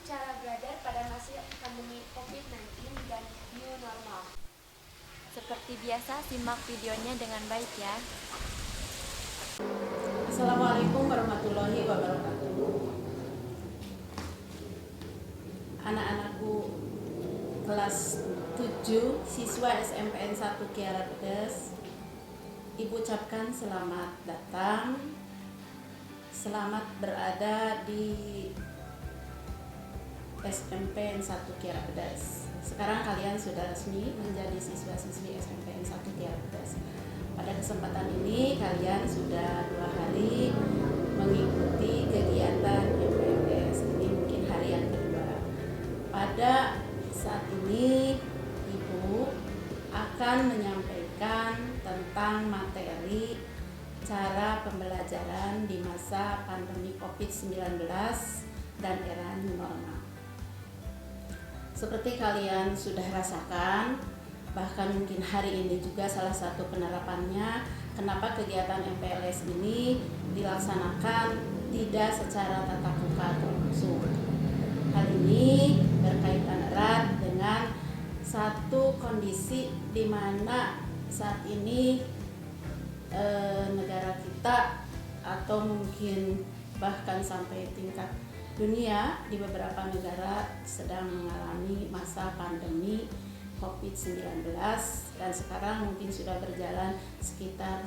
cara belajar pada masa pandemi COVID-19 dan new normal. Seperti biasa, simak videonya dengan baik ya. Assalamualaikum warahmatullahi wabarakatuh. Anak-anakku kelas 7 siswa SMPN 1 Kiara Pedes, Ibu ucapkan selamat datang, selamat berada di SMPN 1 Kiara Pedes. Sekarang kalian sudah resmi menjadi siswa-siswi SMPN 1 Kiara Pedes. Pada kesempatan ini kalian sudah 2 hari mengikuti kegiatan MPLS. Ini mungkin hari yang kedua. Pada saat ini Ibu akan menyampaikan tentang materi cara pembelajaran di masa pandemi COVID-19 dan era new normal. Seperti kalian sudah rasakan, bahkan mungkin hari ini juga salah satu penerapannya, kenapa kegiatan MPLS ini dilaksanakan tidak secara tatap muka atau langsung. Hal ini berkaitan erat dengan satu kondisi di mana saat ini negara kita atau mungkin bahkan sampai tingkat dunia di beberapa negara sedang mengalami masa pandemi COVID-19 dan sekarang mungkin sudah berjalan sekitar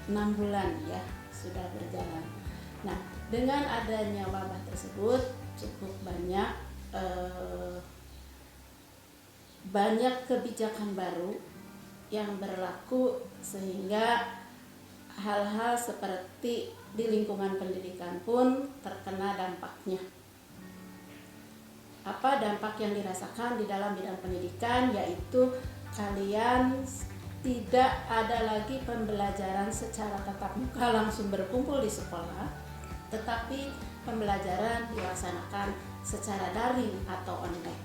6 bulan ya, sudah berjalan. Nah, dengan adanya wabah tersebut cukup banyak kebijakan baru yang berlaku sehingga hal-hal seperti di lingkungan pendidikan pun terkena dampaknya. Apa dampak yang dirasakan di dalam bidang pendidikan, yaitu kalian tidak ada lagi pembelajaran secara tatap muka langsung berkumpul di sekolah, tetapi pembelajaran dilaksanakan secara daring atau online.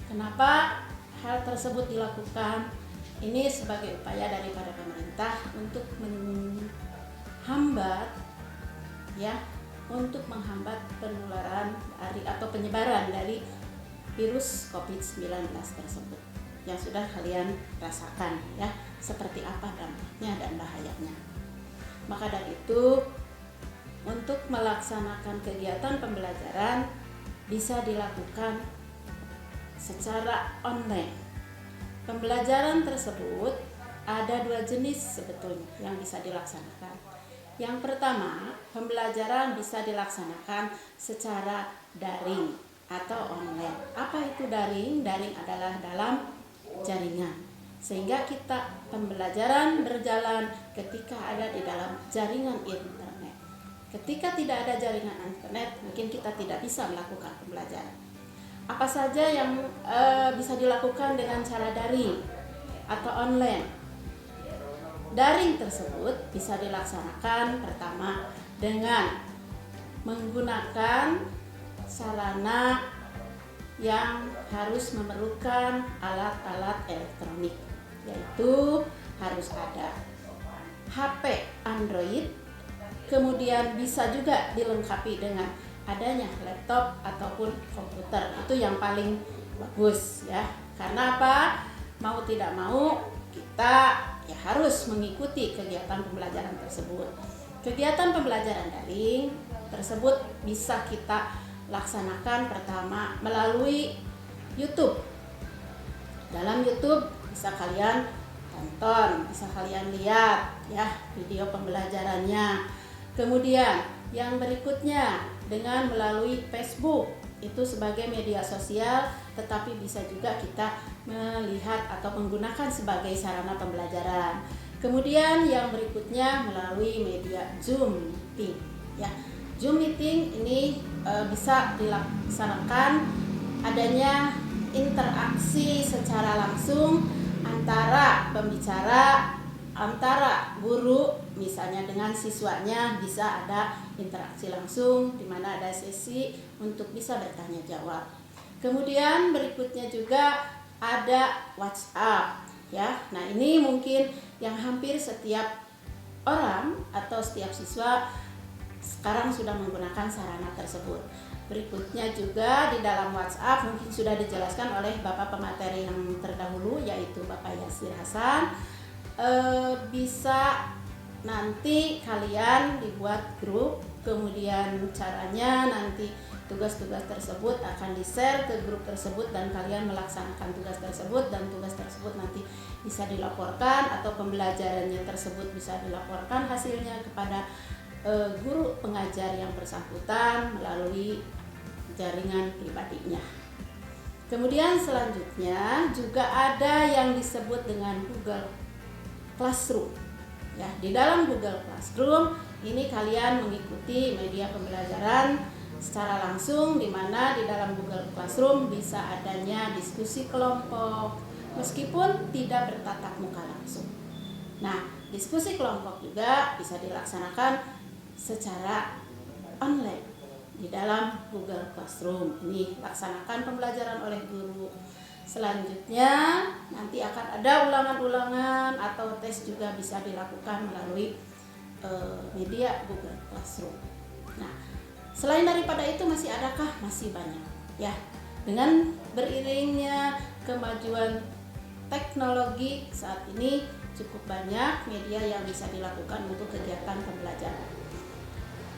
Kenapa hal tersebut dilakukan? Ini sebagai upaya daripada pemerintah untuk menghambat penularan atau penyebaran dari virus COVID-19 tersebut yang sudah kalian rasakan ya, seperti apa dampaknya dan bahayanya. Maka dari itu, untuk melaksanakan kegiatan pembelajaran bisa dilakukan secara online. Pembelajaran tersebut ada 2 jenis sebetulnya yang bisa dilaksanakan. Yang pertama, pembelajaran bisa dilaksanakan secara daring atau online. Apa itu daring? Daring adalah dalam jaringan. Sehingga kita pembelajaran berjalan ketika ada di dalam jaringan internet. Ketika tidak ada jaringan internet, mungkin kita tidak bisa melakukan pembelajaran. Apa saja yang bisa dilakukan dengan cara daring atau online? Daring tersebut bisa dilaksanakan pertama dengan menggunakan sarana yang harus memerlukan alat-alat elektronik, yaitu harus ada HP Android, kemudian bisa juga dilengkapi dengan adanya laptop ataupun komputer. Itu yang paling bagus ya. Karena apa? Mau tidak mau kita ya harus mengikuti kegiatan pembelajaran tersebut. Kegiatan pembelajaran daring tersebut bisa kita laksanakan pertama melalui YouTube. Dalam YouTube bisa kalian tonton, bisa kalian lihat ya video pembelajarannya. Kemudian yang berikutnya dengan melalui Facebook, itu sebagai media sosial, tetapi bisa juga kita melihat atau menggunakan sebagai sarana pembelajaran. Kemudian yang berikutnya melalui media Zoom Meeting ya. Zoom Meeting ini bisa dilaksanakan adanya interaksi secara langsung antara pembicara, antara guru misalnya dengan siswanya, bisa ada interaksi langsung di mana ada sesi untuk bisa bertanya jawab. Kemudian berikutnya juga ada WhatsApp ya. Nah, ini mungkin yang hampir setiap orang atau setiap siswa sekarang sudah menggunakan sarana tersebut. Berikutnya juga di dalam WhatsApp mungkin sudah dijelaskan oleh Bapak pemateri yang terdahulu, yaitu Bapak Yasir Hasan. Bisa nanti kalian dibuat grup, kemudian caranya nanti tugas-tugas tersebut akan di-share ke grup tersebut dan kalian melaksanakan tugas tersebut, dan tugas tersebut nanti bisa dilaporkan atau pembelajarannya tersebut bisa dilaporkan hasilnya kepada guru pengajar yang bersangkutan melalui jaringan pribadinya. Kemudian selanjutnya juga ada yang disebut dengan Google Classroom. Ya, di dalam Google Classroom ini kalian mengikuti media pembelajaran secara langsung, di mana di dalam Google Classroom bisa adanya diskusi kelompok meskipun tidak bertatap muka langsung. Nah, diskusi kelompok juga bisa dilaksanakan secara online di dalam Google Classroom. Ini laksanakan pembelajaran oleh guru. Selanjutnya nanti akan ada ulangan-ulangan atau tes juga bisa dilakukan melalui media Google Classroom. Nah, selain daripada itu masih adakah? Masih banyak ya. Dengan beriringnya kemajuan teknologi saat ini cukup banyak media yang bisa dilakukan untuk kegiatan pembelajaran.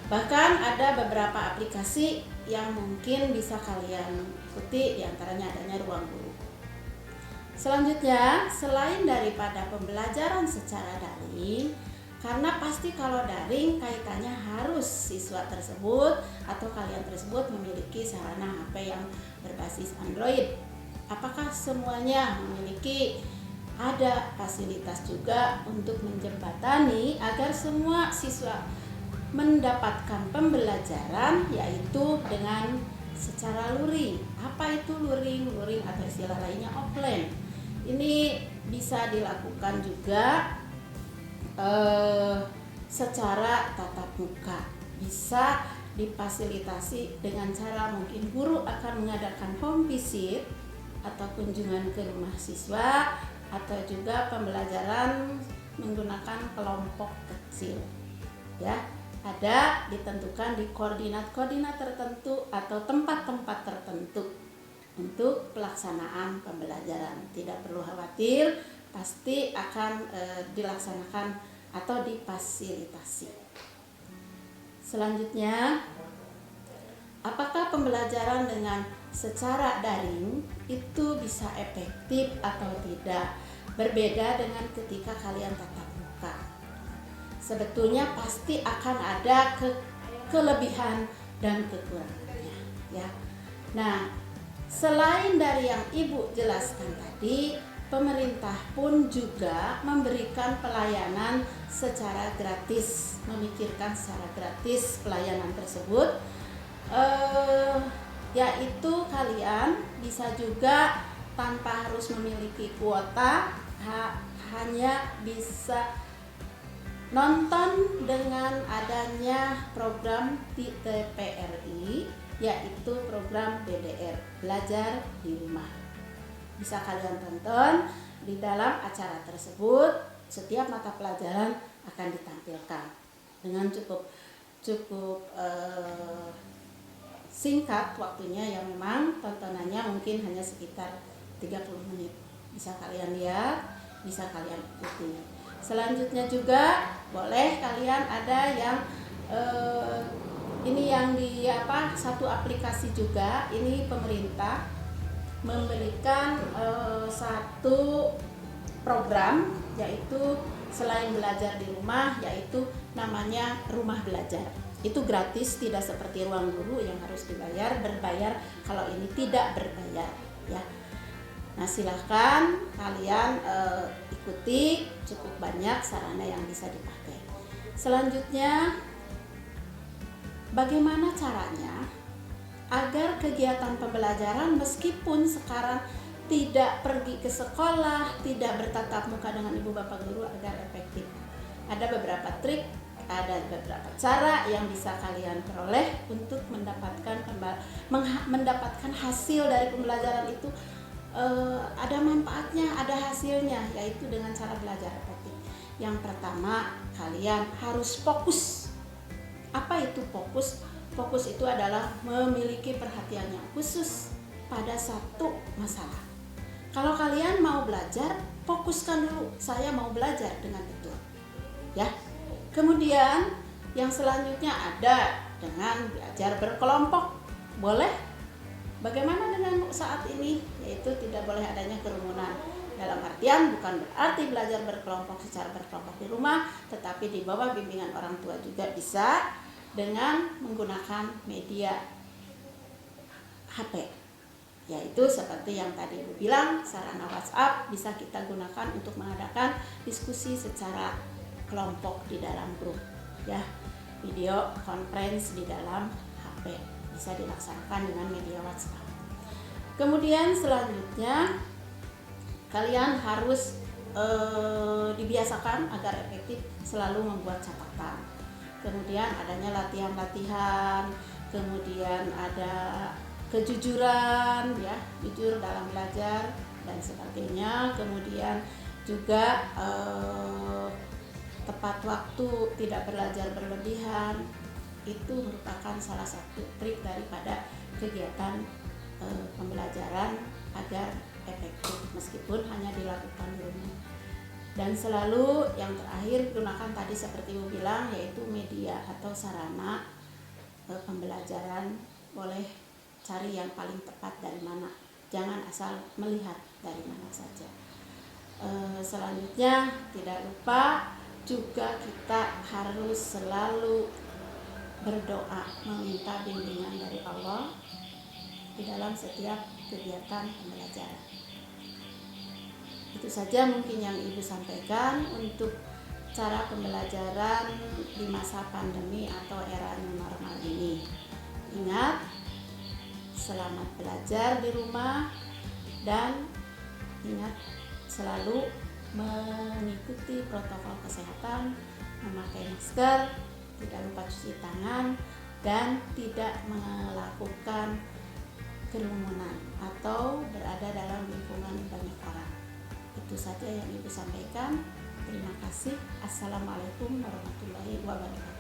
Bahkan ada beberapa aplikasi yang mungkin bisa kalian ikuti, diantaranya adanya Ruang Guru. Selanjutnya, selain daripada pembelajaran secara daring, karena pasti kalau daring kaitannya harus siswa tersebut atau kalian tersebut memiliki sarana HP yang berbasis Android. Apakah semuanya memiliki? Ada fasilitas juga untuk menjembatani agar semua siswa mendapatkan pembelajaran, yaitu dengan secara luring. Apa itu luring? Luring atau istilah lainnya offline. Ini bisa dilakukan juga secara tatap muka, bisa difasilitasi dengan cara mungkin guru akan mengadakan home visit atau kunjungan ke rumah siswa, atau juga pembelajaran menggunakan kelompok kecil ya. Ada ditentukan di koordinat-koordinat tertentu atau tempat-tempat tertentu untuk pelaksanaan pembelajaran. Tidak perlu khawatir, pasti akan dilaksanakan atau difasilitasi. Selanjutnya, apakah pembelajaran dengan secara daring itu bisa efektif atau tidak? Berbeda dengan ketika kalian tatap muka. Sebetulnya pasti akan ada kelebihan dan kekurangannya ya. Nah, selain dari yang Ibu jelaskan tadi, pemerintah pun juga memberikan pelayanan secara gratis, memikirkan secara gratis pelayanan tersebut, yaitu kalian bisa juga tanpa harus memiliki kuota, hanya bisa nonton dengan adanya program di TPRI, yaitu program BDR, belajar di rumah. Bisa kalian tonton di dalam acara tersebut. Setiap mata pelajaran akan ditampilkan dengan cukup singkat waktunya, yang memang tontonannya mungkin hanya sekitar 30 menit. Bisa kalian lihat, bisa kalian ikuti. Selanjutnya juga boleh kalian ada yang ini yang di satu aplikasi juga, ini pemerintah memberikan satu program, yaitu selain belajar di rumah, yaitu namanya Rumah Belajar. Itu gratis, tidak seperti Ruang Guru yang harus berbayar. Kalau ini tidak berbayar ya. Nah, silahkan kalian ikuti, cukup banyak sarana yang bisa dipakai. Selanjutnya, bagaimana caranya agar kegiatan pembelajaran meskipun sekarang tidak pergi ke sekolah, tidak bertatap muka dengan ibu bapak guru agar efektif? Ada beberapa trik, ada beberapa cara yang bisa kalian peroleh untuk mendapatkan hasil dari pembelajaran itu. Ada manfaatnya, ada hasilnya, yaitu dengan cara belajar efektif. Yang pertama, kalian harus fokus. Apa itu fokus. Fokus itu adalah memiliki perhatian yang khusus pada satu masalah. Kalau kalian mau belajar, fokuskan dulu, saya mau belajar dengan betul. Ya. Kemudian yang selanjutnya ada dengan belajar berkelompok. Boleh? Bagaimana dengan saat ini? Yaitu tidak boleh adanya kerumunan. Dalam artian bukan berarti belajar berkelompok secara berkelompok di rumah, tetapi di bawah bimbingan orang tua juga bisa dengan menggunakan media HP. Yaitu seperti yang tadi Ibu bilang, sarana WhatsApp bisa kita gunakan untuk mengadakan diskusi secara kelompok di dalam grup. Ya, video conference di dalam HP bisa dilaksanakan dengan media WhatsApp. Kemudian selanjutnya kalian harus dibiasakan agar efektif selalu membuat catatan. Kemudian adanya latihan-latihan, kemudian ada kejujuran, ya, jujur dalam belajar dan sebagainya. Kemudian juga tepat waktu, tidak belajar berlebihan. Itu merupakan salah satu trik daripada kegiatan pembelajaran agar efektif meskipun hanya dilakukan di rumah. Dan selalu yang terakhir gunakan tadi seperti Ibu bilang, yaitu media atau sarana pembelajaran. Boleh cari yang paling tepat dari mana, jangan asal melihat dari mana saja. Selanjutnya tidak lupa juga kita harus selalu berdoa meminta bimbingan dari Allah di dalam setiap kegiatan pembelajaran. Itu saja mungkin yang Ibu sampaikan untuk cara pembelajaran di masa pandemi atau era new normal ini. Ingat, selamat belajar di rumah dan ingat selalu mengikuti protokol kesehatan, memakai masker, tidak lupa cuci tangan, dan tidak melakukan kerumunan atau berada dalam lingkungan banyak orang. Itu saja yang Ibu sampaikan. Terima kasih. Assalamualaikum warahmatullahi wabarakatuh.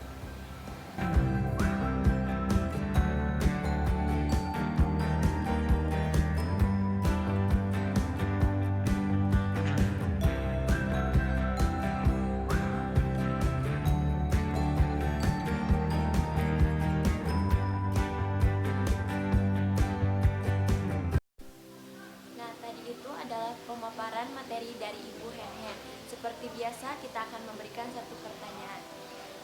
Pemaparan materi dari Ibu Hen-Hen. Seperti biasa, kita akan memberikan satu pertanyaan.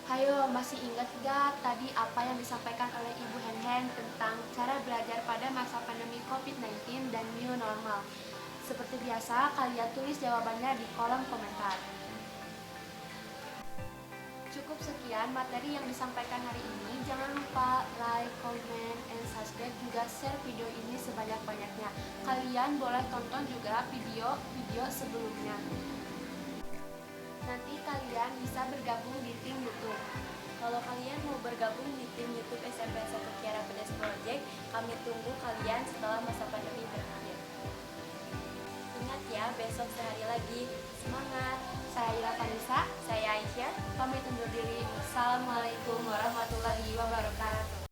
Hayo, masih ingat gak tadi apa yang disampaikan oleh Ibu Hen-Hen tentang cara belajar pada masa pandemi COVID-19 dan new normal? Seperti biasa, kalian tulis jawabannya di kolom komentar. Cukup sekian materi yang disampaikan hari ini. Jangan lupa like, comment, and subscribe, juga share video ini sebanyak-banyaknya. Kalian boleh tonton juga video-video sebelumnya. Nanti kalian bisa bergabung di tim YouTube. Kalau kalian mau bergabung di tim YouTube SMP 1 Kiara Pedas Project, kami tunggu kalian setelah masa pandemi berakhir. Ingat ya, besok sehari lagi. Semangat! Saya Ila Vanessa, Saya Aisyah. pamit undur diri. Assalamualaikum warahmatullahi wabarakatuh.